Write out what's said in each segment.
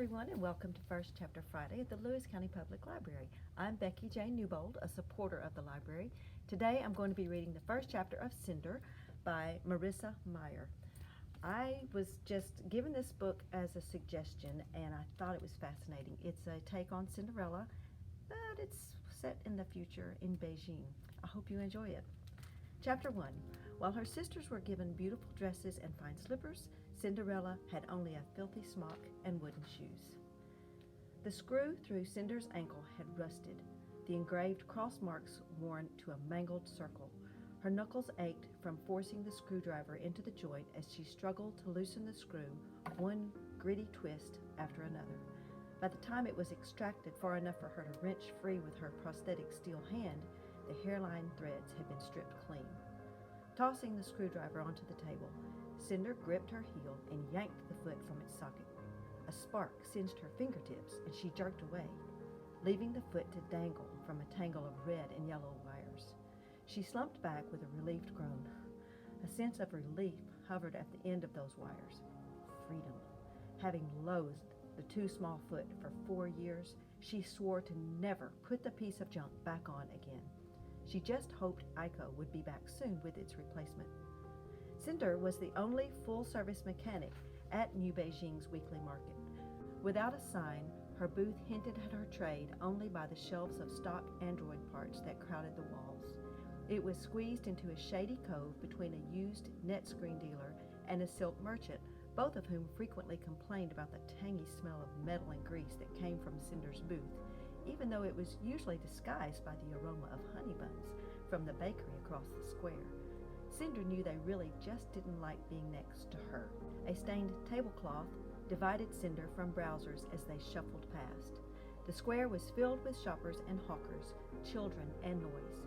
everyone, and welcome to First Chapter Friday at the Lewis County Public Library. I'm Becky Newbold, a supporter of the library. Today I'm going to be reading the first chapter of Cinder by Marissa Meyer. I was just given this book as a suggestion and I thought it was fascinating. It's a take on Cinderella, but it's set in the future in Beijing. I hope you enjoy it. Chapter 1. While her sisters were given beautiful dresses and fine slippers, Cinderella had only a filthy smock and wooden shoes. The screw through Cinder's ankle had rusted, the engraved cross marks worn to a mangled circle. Her knuckles ached from forcing the screwdriver into the joint as she struggled to loosen the screw, one gritty twist after another. By the time it was extracted far enough for her to wrench free with her prosthetic steel hand, the hairline threads had been stripped clean. Tossing the screwdriver onto the table, Cinder gripped her heel and yanked the foot from its socket. A spark singed her fingertips and she jerked away, leaving the foot to dangle from a tangle of red and yellow wires. She slumped back with a relieved groan. A sense of relief hovered at the end of those wires. Freedom. Having loathed the too small foot for 4 years, she swore to never put the piece of junk back on again. She just hoped Aiko would be back soon with its replacement. Cinder was the only full-service mechanic at New Beijing's weekly market. Without a sign, her booth hinted at her trade only by the shelves of stock Android parts that crowded the walls. It was squeezed into a shady cove between a used net-screen dealer and a silk merchant, both of whom frequently complained about the tangy smell of metal and grease that came from Cinder's booth, even though it was usually disguised by the aroma of honey buns from the bakery across the square. Cinder knew they really just didn't like being next to her. A stained tablecloth divided Cinder from browsers as they shuffled past. The square was filled with shoppers and hawkers, children and noise.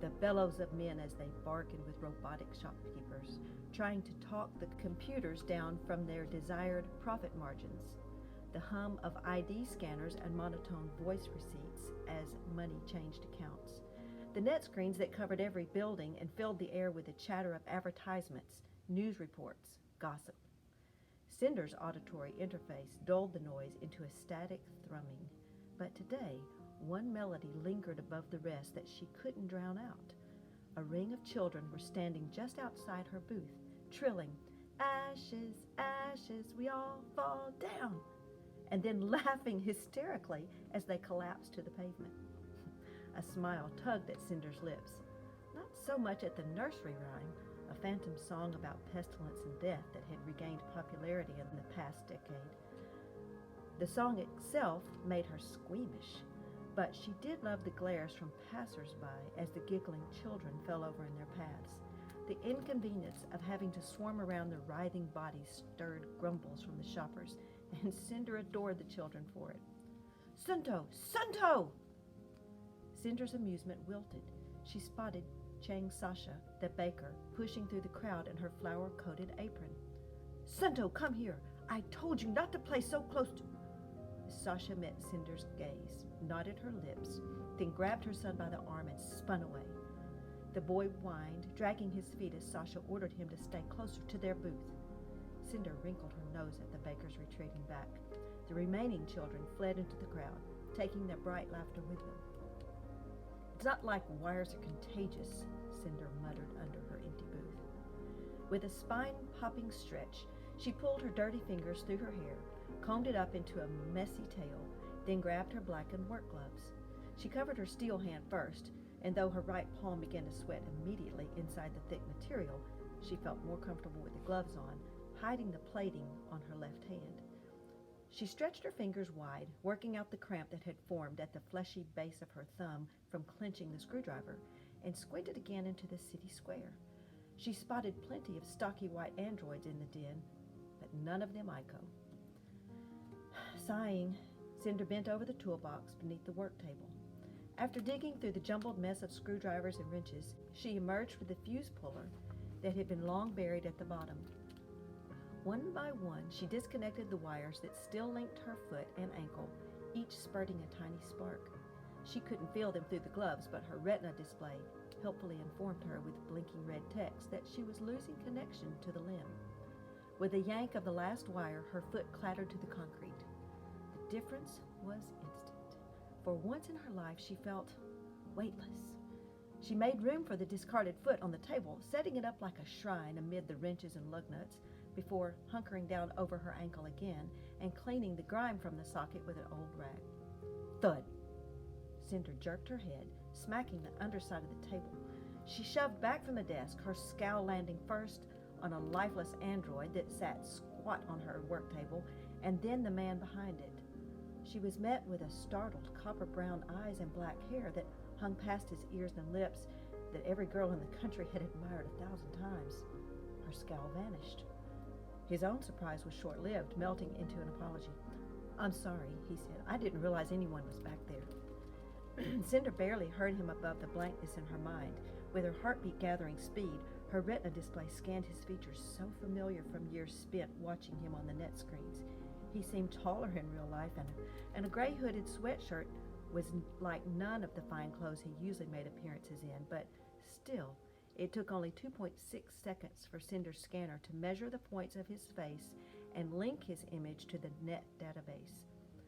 The bellows of men as they bargained with robotic shopkeepers, trying to talk the computers down from their desired profit margins. The hum of ID scanners and monotone voice receipts as money changed accounts. The net screens that covered every building and filled the air with the chatter of advertisements, news reports, gossip. Cinder's auditory interface dulled the noise into a static thrumming, but today one melody lingered above the rest that she couldn't drown out. A ring of children were standing just outside her booth, trilling, "Ashes, ashes, we all fall down," and then laughing hysterically as they collapsed to the pavement. A smile tugged at Cinder's lips, not so much at the nursery rhyme, a phantom song about pestilence and death that had regained popularity in the past decade. The song itself made her squeamish, but she did love the glares from passers-by as the giggling children fell over in their paths. The inconvenience of having to swarm around the writhing bodies stirred grumbles from the shoppers, and Cinder adored the children for it. "Sunto! Sunto!" Cinder's amusement wilted. She spotted Chang Sasha, the baker, pushing through the crowd in her flour-coated apron. "Sunto, come here! I told you not to play so close to—" Sasha met Cinder's gaze, knotted her lips, then grabbed her son by the arm and spun away. The boy whined, dragging his feet as Sasha ordered him to stay closer to their booth. Cinder wrinkled her nose at the bakers retreating back. The remaining children fled into the crowd, taking their bright laughter with them. "It's not like wires are contagious," Cinder muttered under her empty booth. With a spine-popping stretch, she pulled her dirty fingers through her hair, combed it up into a messy tail, then grabbed her blackened work gloves. She covered her steel hand first, and though her right palm began to sweat immediately inside the thick material, she felt more comfortable with the gloves on, hiding the plating on her left hand. She stretched her fingers wide, working out the cramp that had formed at the fleshy base of her thumb from clenching the screwdriver, and squinted again into the city square. She spotted plenty of stocky white androids in the den, but none of them Aiko. Sighing, Cinder bent over the toolbox beneath the work table. After digging through the jumbled mess of screwdrivers and wrenches, she emerged with the fuse puller that had been long buried at the bottom. One by one, she disconnected the wires that still linked her foot and ankle, each spurting a tiny spark. She couldn't feel them through the gloves, but her retina display helpfully informed her with blinking red text that she was losing connection to the limb. With a yank of the last wire, her foot clattered to the concrete. difference was instant. For once in her life, she felt weightless. She made room for the discarded foot on the table, setting it up like a shrine amid the wrenches and lug nuts, before hunkering down over her ankle again and cleaning the grime from the socket with an old rag. Thud! Cinder jerked her head, smacking the underside of the table. She shoved back from the desk, her scowl landing first on a lifeless android that sat squat on her work table, and then the man behind it. She was met with a startled copper-brown eyes and black hair that hung past his ears and lips that every girl in the country had admired 1,000 times. Her scowl vanished. His own surprise was short-lived, melting into an apology. "I'm sorry," he said. "I didn't realize anyone was back there." Cinder barely heard him above the blankness in her mind. With her heartbeat gathering speed, her retina display scanned his features, so familiar from years spent watching him on the net screens. He seemed taller in real life, and a gray hooded sweatshirt was like none of the fine clothes he usually made appearances in, but still, it took only 2.6 seconds for Cinder's scanner to measure the points of his face and link his image to the net database.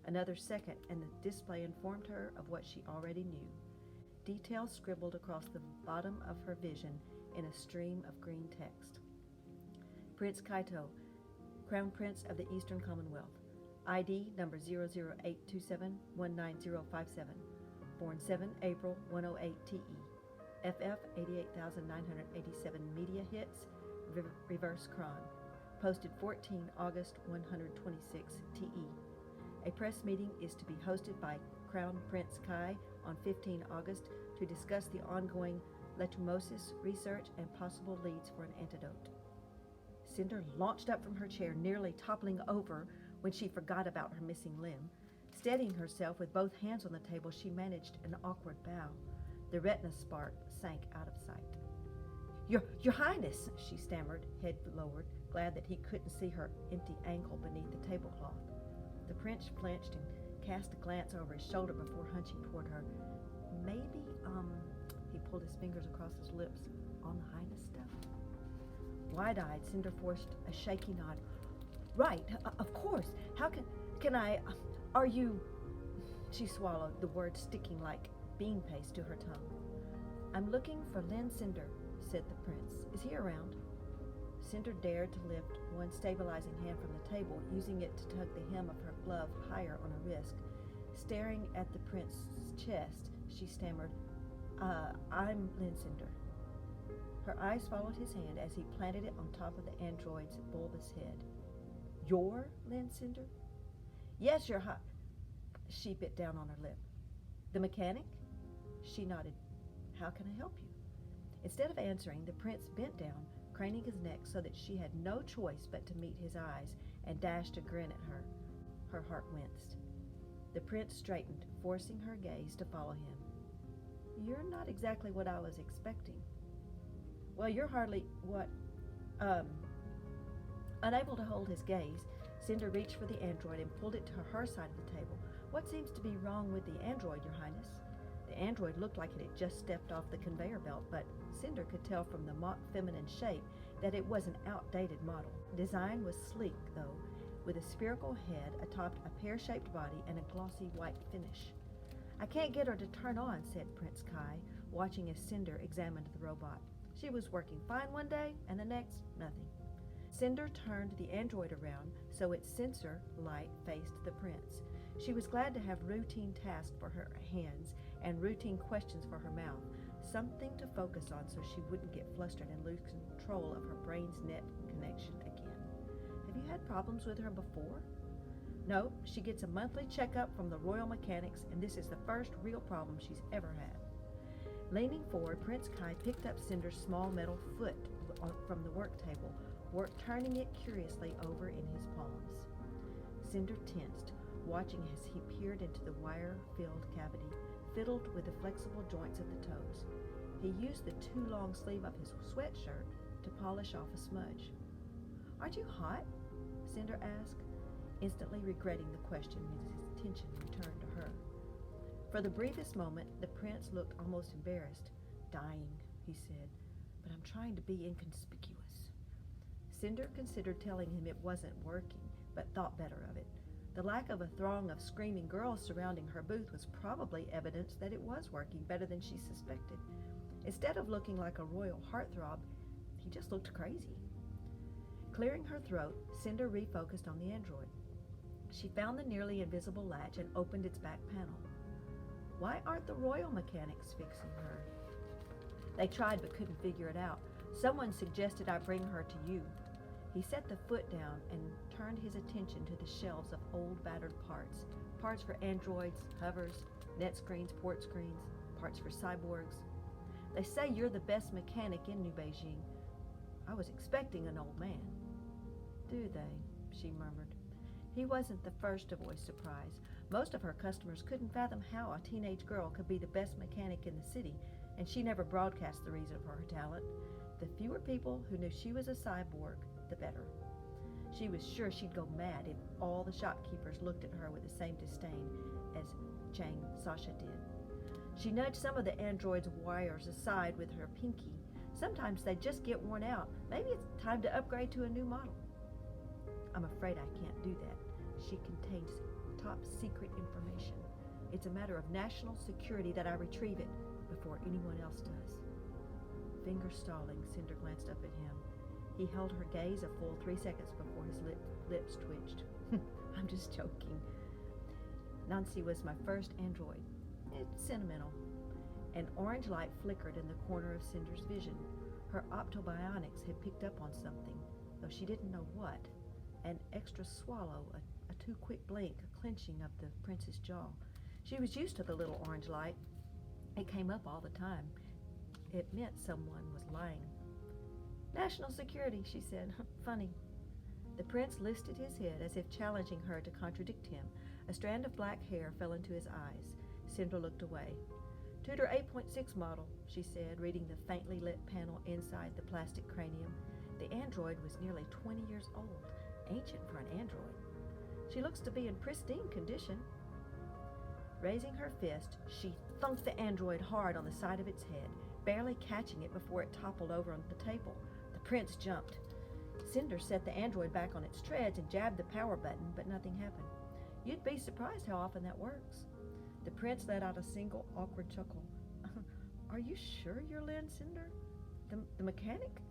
Another second, and the display informed her of what she already knew. Details scribbled across the bottom of her vision in a stream of green text. Prince Kaito, Crown Prince of the Eastern Commonwealth. ID number 00827-19057. Born 7 April 108 TE. FF 88,987 media hits, reverse crime. Posted 14 August 126 TE. A press meeting is to be hosted by Crown Prince Kai on 15 August to discuss the ongoing leishmaniasis research and possible leads for an antidote. Cinder launched up from her chair, nearly toppling over when she forgot about her missing limb. Steadying herself with both hands on the table, she managed an awkward bow. The retina spark sank out of sight. Your Highness," she stammered, head lowered, glad that he couldn't see her empty ankle beneath the tablecloth. The prince flinched and cast a glance over his shoulder before hunching toward her. Maybe, he pulled his fingers across his lips, "on the Highness stuff?" Wide-eyed, Cinder forced a shaky nod. "Right, of course. How can I, are you..." She swallowed, the words sticking like bean paste to her tongue. "I'm looking for Lynn Cinder," said the prince. "Is he around?" Cinder dared to lift one stabilizing hand from the table, using it to tug the hem of her glove higher on her wrist. Staring at the prince's chest, she stammered, I'm Lynn Cinder." Her eyes followed his hand as he planted it on top of the android's bulbous head. "You're Lynn Cinder?" "Yes, Your High..." She bit down on her lip. "The mechanic?" She nodded. "How can I help you?" Instead of answering, the prince bent down, craning his neck so that she had no choice but to meet his eyes, and dashed a grin at her. Her heart winced. The prince straightened, forcing her gaze to follow him. "You're not exactly what I was expecting." "Well, you're hardly what..." Unable to hold his gaze, Cinder reached for the android and pulled it to her side of the table. "What seems to be wrong with the android, Your Highness?" The android looked like it had just stepped off the conveyor belt, but Cinder could tell from the mock feminine shape that it was an outdated model. Design was sleek, though, with a spherical head atop a pear-shaped body and a glossy white finish. "I can't get her to turn on," said Prince Kai, watching as Cinder examined the robot. "She was working fine one day, and the next, nothing." Cinder turned the android around so its sensor light faced the prince. She was glad to have routine tasks for her hands and routine questions for her mouth, something to focus on so she wouldn't get flustered and lose control of her brain's net connection again. "Have you had problems with her before?" "No, she gets a monthly checkup from the Royal Mechanics, and this is the first real problem she's ever had." Leaning forward, Prince Kai picked up Cinder's small metal foot from the work table, turning it curiously over in his palms. Cinder tensed, watching as he peered into the wire-filled cavity, fiddled with the flexible joints of the toes. He used the too long sleeve of his sweatshirt to polish off a smudge. "Aren't you hot?" Cinder asked, instantly regretting the question as his attention returned to her. For the briefest moment, the prince looked almost embarrassed. "Dying," he said, "but I'm trying to be inconspicuous." Cinder considered telling him it wasn't working, but thought better of it. The lack of a throng of screaming girls surrounding her booth was probably evidence that it was working better than she suspected. Instead of looking like a royal heartthrob, he just looked crazy. Clearing her throat, Cinder refocused on the android. She found the nearly invisible latch and opened its back panel. Why aren't the royal mechanics fixing her? They tried but couldn't figure it out. Someone suggested I bring her to you. He set the foot down and turned his attention to the shelves of old battered parts. Parts for androids, hovers, net screens, port screens, parts for cyborgs. They say you're the best mechanic in New Beijing. I was expecting an old man. Do they? She murmured. He wasn't the first to voice surprise. Most of her customers couldn't fathom how a teenage girl could be the best mechanic in the city, and she never broadcast the reason for her talent. The fewer people who knew she was a cyborg, the better. She was sure she'd go mad if all the shopkeepers looked at her with the same disdain as Chang Sasha did. She nudged some of the android's wires aside with her pinky. Sometimes they just get worn out. Maybe it's time to upgrade to a new model. I'm afraid I can't do that. She contains top secret information. It's a matter of national security that I retrieve it before anyone else does. Finger stalling, Cinder glanced up at him. He held her gaze a full 3 seconds before his lips twitched. I'm just joking. Nancy was my first android. It's sentimental. An orange light flickered in the corner of Cinder's vision. Her optobionics had picked up on something, though she didn't know what. An extra swallow, a too quick blink, a clenching of the prince's jaw. She was used to the little orange light. It came up all the time. It meant someone was lying. National security, she said. Funny. The prince lifted his head as if challenging her to contradict him. A strand of black hair fell into his eyes. Cinder looked away. Tudor 8.6 model, she said, reading the faintly lit panel inside the plastic cranium. The android was nearly 20 years old, ancient for an android. She looks to be in pristine condition. Raising her fist, she thunked the android hard on the side of its head, barely catching it before it toppled over on the table. The prince jumped. Cinder set the android back on its treads and jabbed the power button, but nothing happened. You'd be surprised how often that works. The prince let out a single awkward chuckle. Are you sure you're Lynn, Cinder? The mechanic?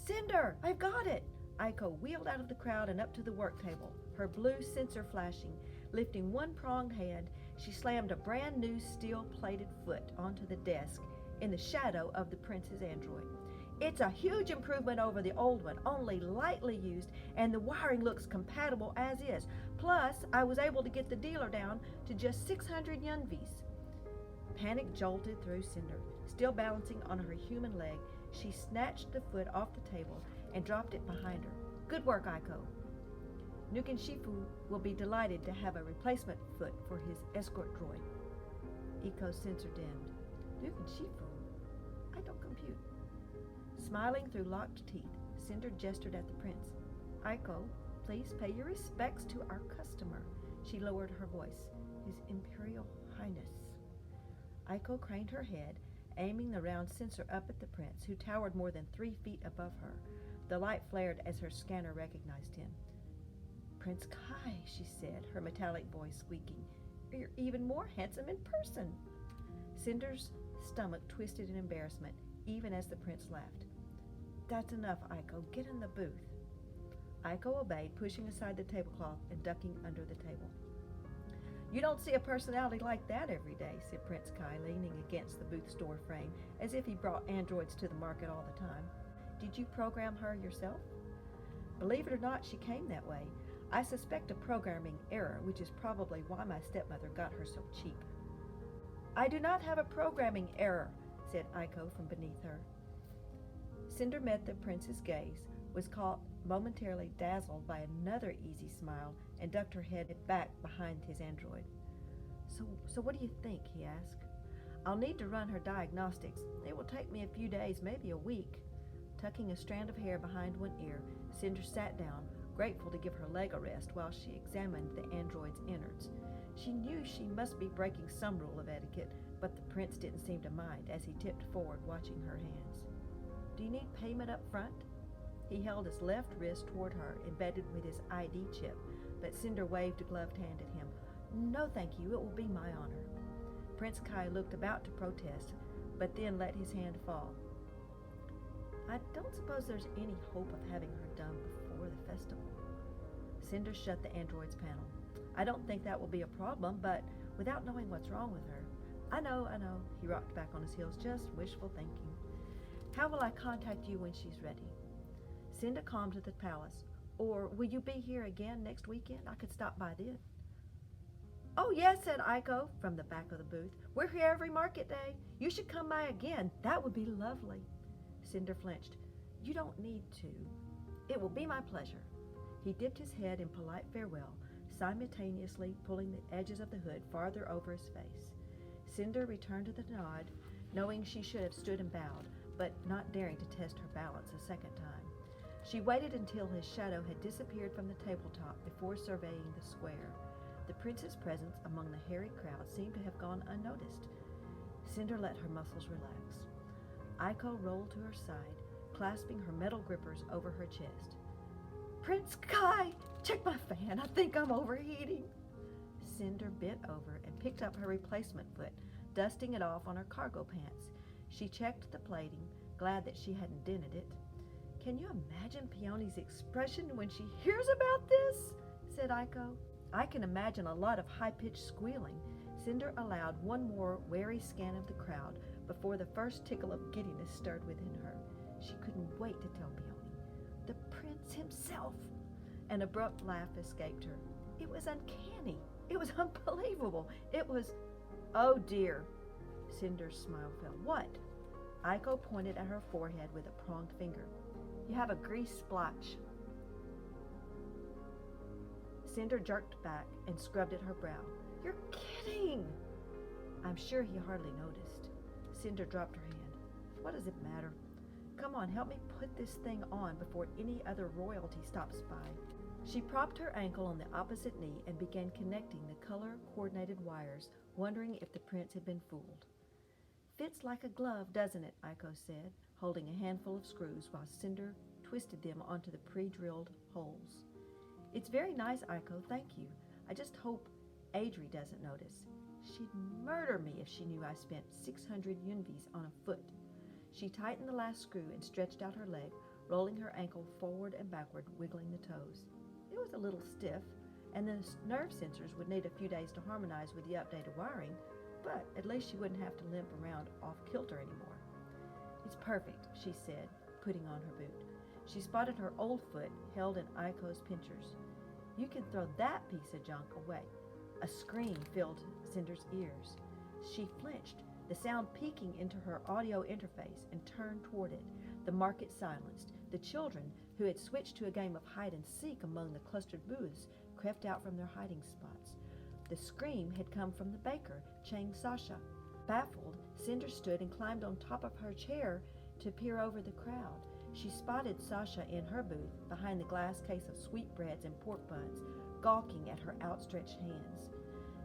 Cinder, I've got it! Aiko wheeled out of the crowd and up to the work table, her blue sensor flashing. Lifting one pronged hand, she slammed a brand new steel-plated foot onto the desk in the shadow of the prince's android. It's a huge improvement over the old one, only lightly used, and the wiring looks compatible as is. Plus, I was able to get the dealer down to just 600 yunvis. Panic jolted through Cinder. Still balancing on her human leg, she snatched the foot off the table and dropped it behind her. Good work, Aiko. Nukin Shifu will be delighted to have a replacement foot for his escort droid. Iko's sensor dimmed. Nukin Shifu? I don't compute. Smiling through locked teeth, Cinder gestured at the prince. Aiko, please pay your respects to our customer. She lowered her voice. His Imperial Highness. Aiko craned her head, aiming the round sensor up at the prince, who towered more than 3 feet above her. The light flared as her scanner recognized him. Prince Kai, she said, her metallic voice squeaking. You're even more handsome in person. Cinder's stomach twisted in embarrassment, even as the prince laughed. That's enough, Aiko. Get in the booth. Aiko obeyed, pushing aside the tablecloth and ducking under the table. You don't see a personality like that every day, said Prince Kai, leaning against the booth's door frame, as if he brought androids to the market all the time. Did you program her yourself? Believe it or not, she came that way. I suspect a programming error, which is probably why my stepmother got her so cheap. I do not have a programming error, said Aiko from beneath her. Cinder met the prince's gaze, was caught momentarily dazzled by another easy smile, and ducked her head back behind his android. So what do you think? He asked. I'll need to run her diagnostics. It will take me a few days, maybe a week. Tucking a strand of hair behind one ear, Cinder sat down, grateful to give her leg a rest while she examined the android's innards. She knew she must be breaking some rule of etiquette, but the prince didn't seem to mind as he tipped forward, watching her hands. Do you need payment up front? He held his left wrist toward her, embedded with his ID chip, but Cinder waved a gloved hand at him. "No, thank you. It will be my honor." Prince Kai looked about to protest, but then let his hand fall. "I don't suppose there's any hope of having her done before the festival." Cinder shut the android's panel. "I don't think that will be a problem, but without knowing what's wrong with her." I know. He rocked back on his heels. "Just wishful thinking. How will I contact you when she's ready?" "Send a comm to the palace. Or will you be here again next weekend? I could stop by then." "Oh, yes," said Aiko from the back of the booth. "We're here every market day. You should come by again. That would be lovely." Cinder flinched. "You don't need to." "It will be my pleasure." He dipped his head in polite farewell, simultaneously pulling the edges of the hood farther over his face. Cinder returned to the nod, knowing she should have stood and bowed, but not daring to test her balance a second time. She waited until his shadow had disappeared from the tabletop before surveying the square. The prince's presence among the hairy crowd seemed to have gone unnoticed. Cinder let her muscles relax. Aiko rolled to her side, clasping her metal grippers over her chest. "Prince Kai, check my fan. I think I'm overheating." Cinder bent over and picked up her replacement foot, dusting it off on her cargo pants. She checked the plating, glad that she hadn't dented it. "Can you imagine Peony's expression when she hears about this?" said Aiko. "I can imagine a lot of high-pitched squealing." Cinder allowed one more wary scan of the crowd before the first tickle of giddiness stirred within her. She couldn't wait to tell Peony. The prince himself! An abrupt laugh escaped her. It was uncanny. It was unbelievable. It was... "Oh, dear." Cinder's smile fell. "What?" Aiko pointed at her forehead with a pronged finger. "You have a grease splotch." Cinder jerked back and scrubbed at her brow. "You're kidding!" "I'm sure he hardly noticed." Cinder dropped her hand. "What does it matter? Come on, help me put this thing on before any other royalty stops by." She propped her ankle on the opposite knee and began connecting the color-coordinated wires, wondering if the prince had been fooled. "Fits like a glove, doesn't it?" Aiko said, holding a handful of screws while Cinder twisted them onto the pre-drilled holes. "It's very nice, Aiko, thank you. I just hope Adri doesn't notice. She'd murder me if she knew I spent 600 yunvis on a foot." She tightened the last screw and stretched out her leg, rolling her ankle forward and backward, wiggling the toes. It was a little stiff, and the nerve sensors would need a few days to harmonize with the updated wiring, but at least she wouldn't have to limp around off-kilter anymore. "It's perfect," she said, putting on her boot. She spotted her old foot held in Aiko's pinchers. "You can throw that piece of junk away." A scream filled Cinder's ears. She flinched, the sound peeking into her audio interface, and turned toward it. The market silenced. The children, who had switched to a game of hide-and-seek among the clustered booths, crept out from their hiding spots. The scream had come from the baker, Chang Sasha. Baffled, Cinder stood and climbed on top of her chair to peer over the crowd. She spotted Sasha in her booth, behind the glass case of sweetbreads and pork buns, gawking at her outstretched hands.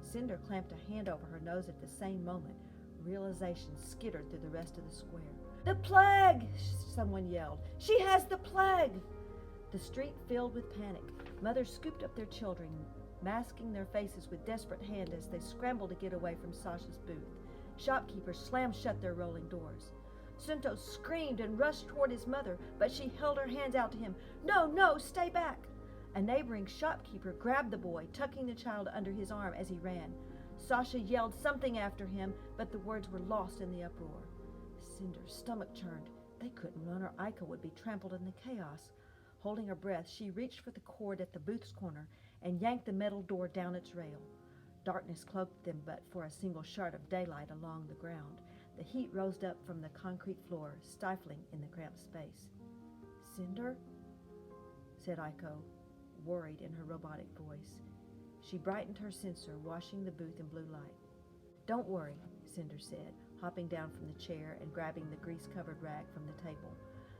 Cinder clamped a hand over her nose at the same moment. Realization skittered through the rest of the square. "The plague!" someone yelled. "She has the plague!" The street filled with panic. Mothers scooped up their children, masking their faces with desperate hand as they scrambled to get away from Sasha's booth. Shopkeepers slammed shut their rolling doors. Sunto screamed and rushed toward his mother, but she held her hands out to him. No, stay back!" A neighboring shopkeeper grabbed the boy, tucking the child under his arm as he ran. Sasha yelled something after him, but the words were lost in the uproar. Cinder's stomach churned. They couldn't run, or Aiko would be trampled in the chaos. Holding her breath, she reached for the cord at the booth's corner and yanked the metal door down its rail. Darkness cloaked them but for a single shard of daylight along the ground. The heat rose up from the concrete floor, stifling in the cramped space. "Cinder?" said Aiko, worried in her robotic voice. She brightened her sensor, washing the booth in blue light. "Don't worry," Cinder said, hopping down from the chair and grabbing the grease-covered rag from the table.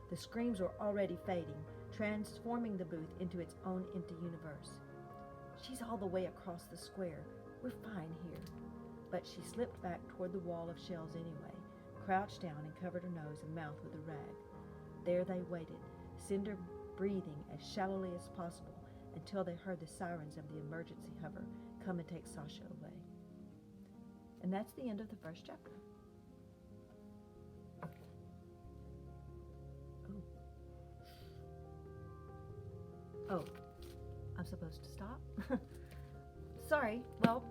The screams were already fading, transforming the booth into its own empty universe. "She's all the way across the square. We're fine here." But she slipped back toward the wall of shells anyway, crouched down and covered her nose and mouth with a rag. There they waited, Cinder breathing as shallowly as possible, until they heard the sirens of the emergency hover come and take Sasha away. And that's the end of the first chapter. Oh, I'm supposed to stop? Sorry. Well,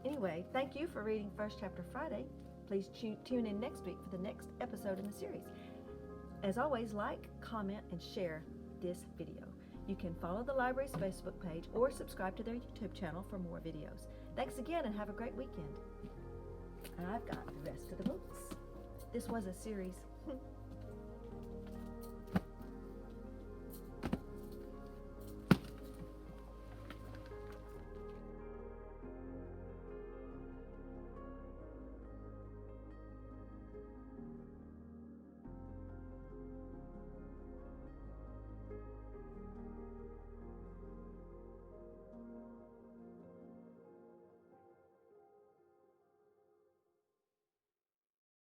anyway, thank you for reading First Chapter Friday. Please tune in next week for the next episode in the series. As always, like, comment, and share this video. You can follow the library's Facebook page or subscribe to their YouTube channel for more videos. Thanks again and have a great weekend. And I've got the rest of the books. This was a series.